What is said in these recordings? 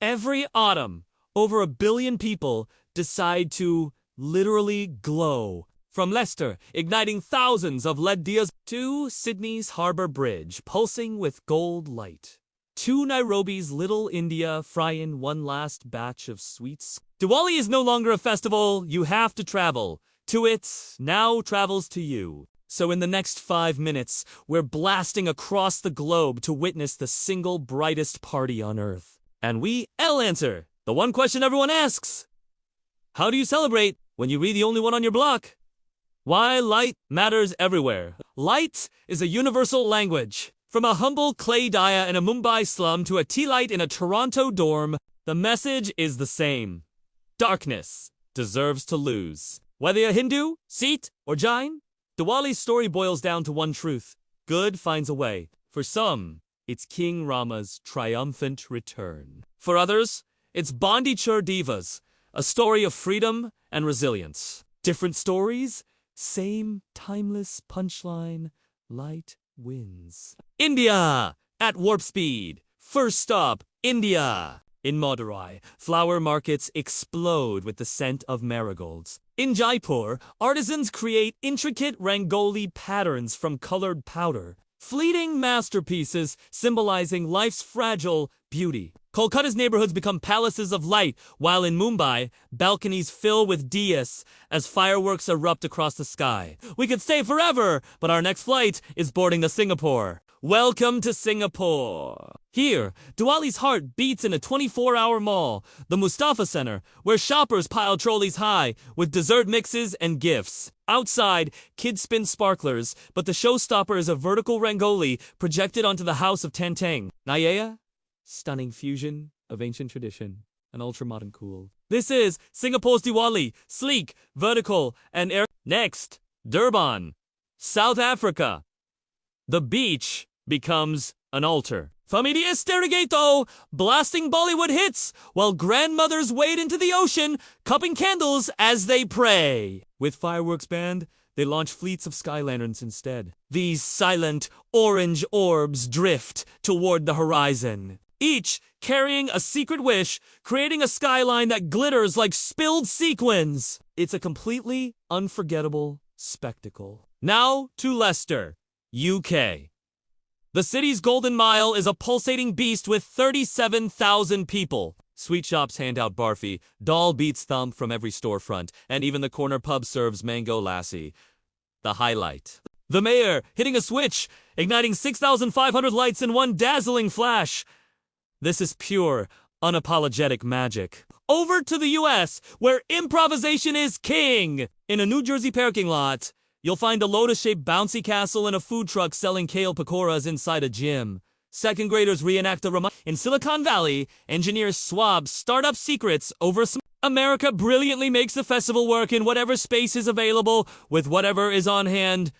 Every autumn, over 1 billion people decide to literally glow. From Leicester, igniting thousands of LED dias, to Sydney's Harbour Bridge, pulsing with gold light, to Nairobi's Little India, frying one last batch of sweets. Diwali is no longer a festival, you have to travel. To it now travels to you. So in the next 5 minutes, we're blasting across the globe to witness the single brightest party on Earth. And I'll answer the one question everyone asks. How do you celebrate when you read the only one on your block? Why light matters everywhere. Light is a universal language. From a humble clay daya in a Mumbai slum to a tea light in a Toronto dorm, the message is the same. Darkness deserves to lose. Whether you're Hindu, Sikh, or Jain, Diwali's story boils down to one truth. Good finds a way. For some, it's King Rama's triumphant return. For others, it's Bandi Chur Divas, a story of freedom and resilience. Different stories, same timeless punchline, light wins. India, at warp speed. First stop, India. In Madurai, flower markets explode with the scent of marigolds. In Jaipur, artisans create intricate rangoli patterns from colored powder, fleeting masterpieces symbolizing life's fragile beauty. Kolkata's neighborhoods become palaces of light, while in Mumbai, balconies fill with diyas as fireworks erupt across the sky. We could stay forever, but our next flight is boarding to Singapore. Welcome to Singapore. Here, Diwali's heart beats in a 24-hour mall, the Mustafa Center, where shoppers pile trolleys high with dessert mixes and gifts. Outside, kids spin sparklers, but the showstopper is a vertical rangoli projected onto the house of Tantang. Nayaya? Stunning fusion of ancient tradition and ultra-modern cool. This is Singapore's Diwali, sleek, vertical, and air. Next, Durban, South Africa. The beach becomes an altar. Familia Esterigato, blasting Bollywood hits, while grandmothers wade into the ocean, cupping candles as they pray. With fireworks banned, they launch fleets of sky lanterns instead. These silent, orange orbs drift toward the horizon, each carrying a secret wish, creating a skyline that glitters like spilled sequins. It's a completely unforgettable spectacle. Now to Leicester, UK. The city's Golden Mile is a pulsating beast with 37,000 people. Sweet shops hand out barfi, doll beats thump from every storefront, and even the corner pub serves mango lassi. The highlight. The mayor hitting a switch, igniting 6,500 lights in one dazzling flash. This is pure, unapologetic magic. Over to the US, where improvisation is king. In a New Jersey parking lot, you'll find a lotus-shaped bouncy castle and a food truck selling kale pakoras inside a gym. Second graders reenact the in Silicon Valley, engineers swab startup secrets over America brilliantly makes the festival work in whatever space is available with whatever is on hand.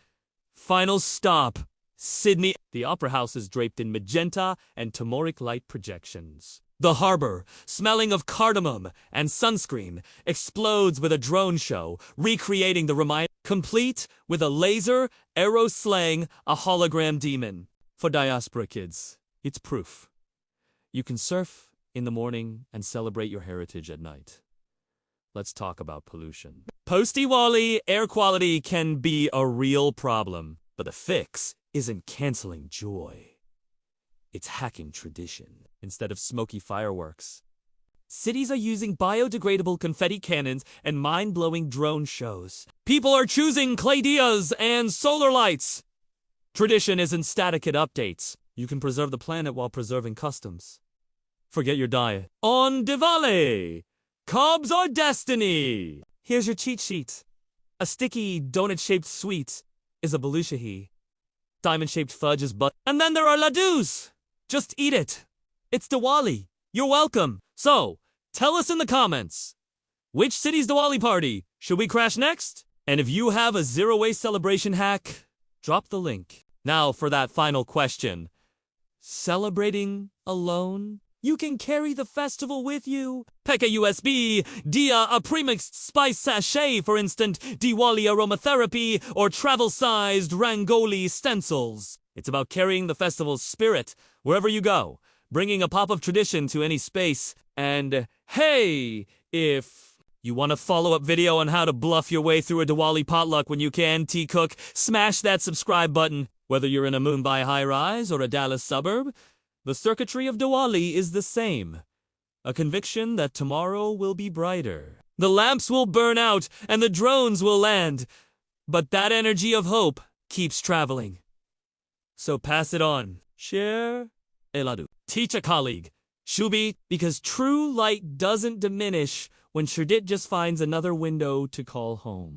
Final stop, Sydney. The opera house is draped in magenta and tamoric light projections. The harbor, smelling of cardamom and sunscreen, explodes with a drone show, recreating the reminder, complete with a laser, arrow slaying a hologram demon. For diaspora kids, it's proof. You can surf in the morning and celebrate your heritage at night. Let's talk about pollution. Post-Diwali, air quality can be a real problem, but the fix isn't canceling joy. It's hacking tradition. Instead of smoky fireworks, cities are using biodegradable confetti cannons and mind-blowing drone shows. People are choosing clay diyas and solar lights. Tradition isn't static, it updates. You can preserve the planet while preserving customs. Forget your diet. On Diwali, carbs are destiny. Here's your cheat sheet. A sticky donut-shaped sweet is a balushahi. Diamond-shaped fudge is and then there are ladoos. Just eat it. It's Diwali. You're welcome. So, tell us in the comments, which city's Diwali party should we crash next? And if you have a zero-waste celebration hack, drop the link. Now for that final question. Celebrating alone? You can carry the festival with you. Pack a USB, Dia a premixed spice sachet for instant Diwali aromatherapy, or travel-sized Rangoli stencils. It's about carrying the festival's spirit wherever you go. bringing a pop of tradition to any space. And hey, if you want a follow-up video on how to bluff your way through a Diwali potluck when you can T-cook, smash that subscribe button. Whether you're in a Mumbai high-rise or a Dallas suburb, the circuitry of Diwali is the same. A conviction that tomorrow will be brighter. The lamps will burn out and the drones will land. But that energy of hope keeps traveling. So pass it on. Share eladu. Teach a colleague. Shubi, because true light doesn't diminish when Shardit just finds another window to call home.